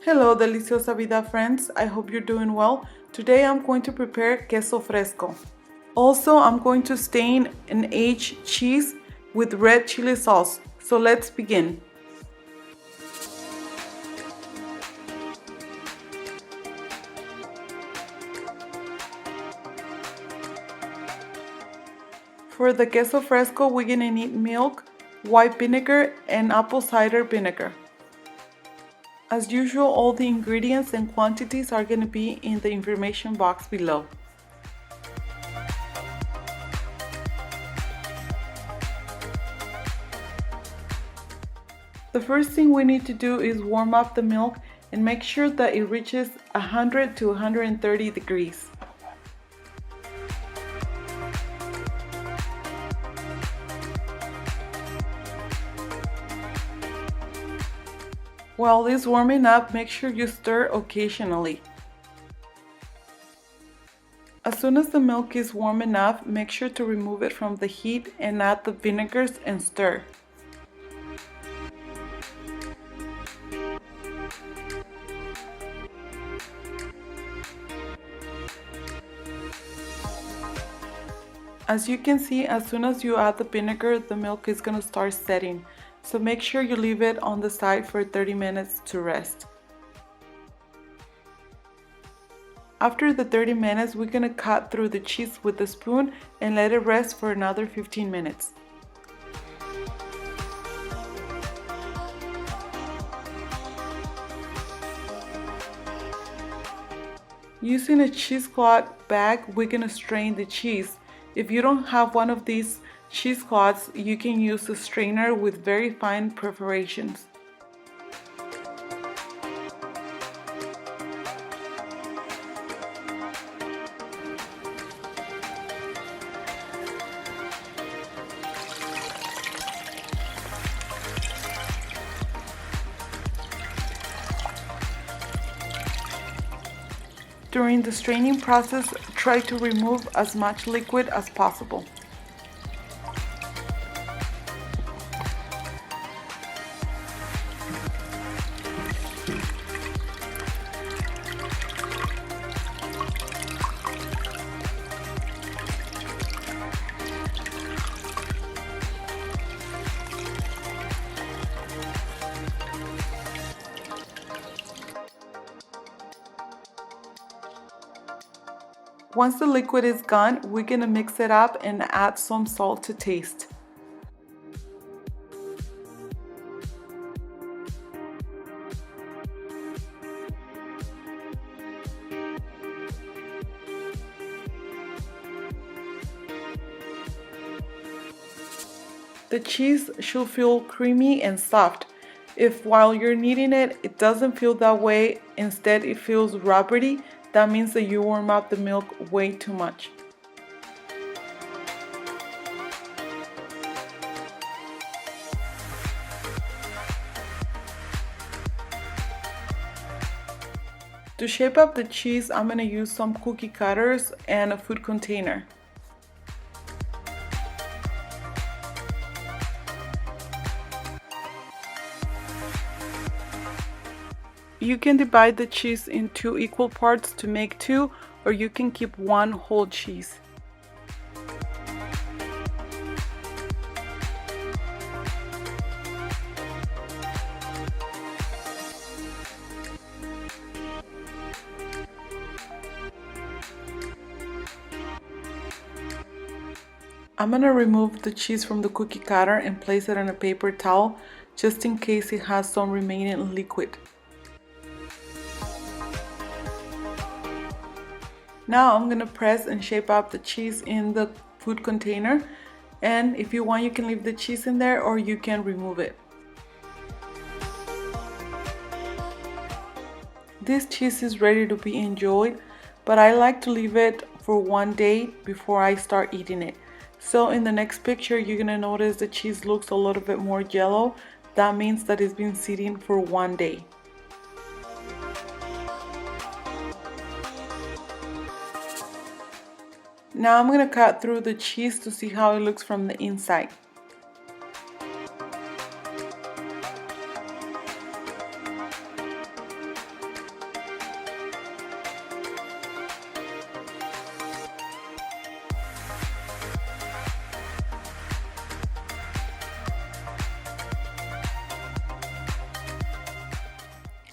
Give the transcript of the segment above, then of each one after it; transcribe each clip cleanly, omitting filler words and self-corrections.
Hello Deliciosa Vida friends, I hope you're doing well. Today I'm going to prepare Queso Fresco. Also, I'm going to stain an aged cheese with red chili sauce. So let's begin. For the Queso Fresco, we're gonna need milk, white vinegar, and apple cider vinegar. As usual, all the ingredients and quantities are gonna be in the information box below. The first thing we need to do is warm up the milk and make sure that it reaches 100 to 130 degrees. While it's warming up, make sure you stir occasionally. As soon as the milk is warm enough, make sure to remove it from the heat and add the vinegars and stir. As you can see, as soon as you add the vinegar, the milk is going to start setting. So make sure you leave it on the side for 30 minutes to rest. After the 30 minutes, we're going to cut through the cheese with a spoon and let it rest for another 15 minutes. Using a cheesecloth bag, we're going to strain the cheese. If you don't have one of these cheesecloths, you can use a strainer with very fine perforations. During the straining process, try to remove as much liquid as possible. Once the liquid is gone, we're gonna mix it up and add some salt to taste. The cheese should feel creamy and soft. If while you're kneading it, it doesn't feel that way, instead it feels rubbery, that means that you warm up the milk way too much. To shape up the cheese, I'm going to use some cookie cutters and a food container. You can divide the cheese in 2 equal parts to make 2, or you can keep 1 whole cheese. I'm going to remove the cheese from the cookie cutter and place it on a paper towel just in case it has some remaining liquid. Now I'm going to press and shape up the cheese in the food container, and if you want you can leave the cheese in there or you can remove it. This cheese is ready to be enjoyed, but I like to leave it for 1 day before I start eating it. So in the next picture you're going to notice the cheese looks a little bit more yellow. That means that it's been sitting for 1 day. Now I'm going to cut through the cheese to see how it looks from the inside.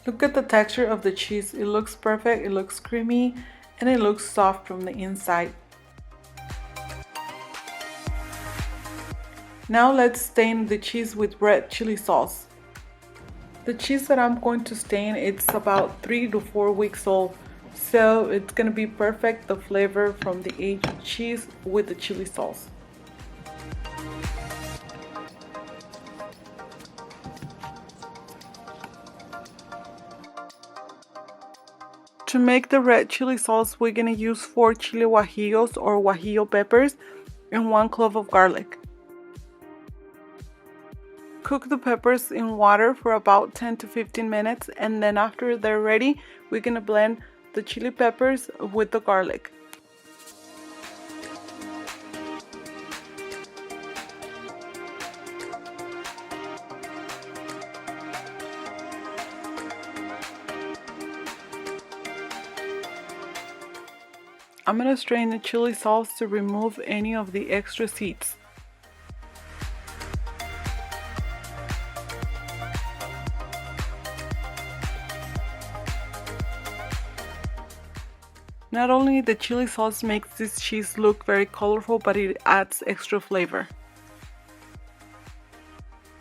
Look at the texture of the cheese. It looks perfect, it looks creamy, and it looks soft from the inside. Now let's stain the cheese with red chili sauce. The cheese that I'm going to stain, it's about 3 to 4 weeks old. So it's gonna be perfect, the flavor from the aged cheese with the chili sauce. To make the red chili sauce, we're gonna use 4 chili guajillos or guajillo peppers and 1 clove of garlic. Cook the peppers in water for about 10 to 15 minutes, and then after they're ready, we're gonna blend the chili peppers with the garlic. I'm gonna strain the chili sauce to remove any of the extra seeds. Not only the chili sauce makes this cheese look very colorful, but it adds extra flavor.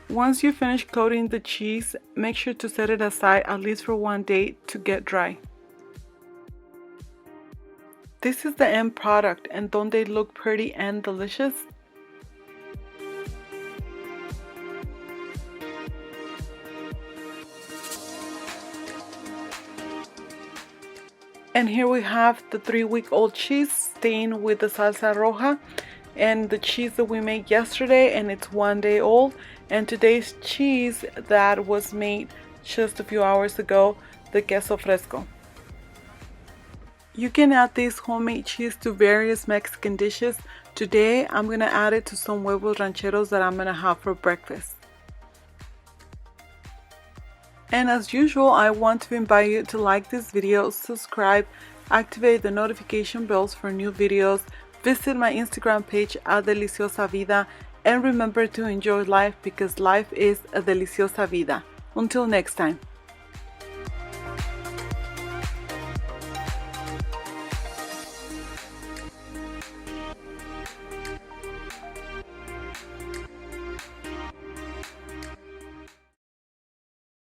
Once you finish coating the cheese, make sure to set it aside at least for 1 day to get dry. This is the end product, and don't they look pretty and delicious? And here we have the 3-week-old cheese stained with the salsa roja, and the cheese that we made yesterday, and it's 1 day old, and today's cheese that was made just a few hours ago, the Queso Fresco. You can add this homemade cheese to various Mexican dishes. Today I'm gonna add it to some huevos rancheros that I'm gonna have for breakfast. And as usual, I want to invite you to like this video, subscribe, activate the notification bells for new videos, visit my Instagram page at Deliciosa Vida, and remember to enjoy life because life is a Deliciosa Vida. Until next time.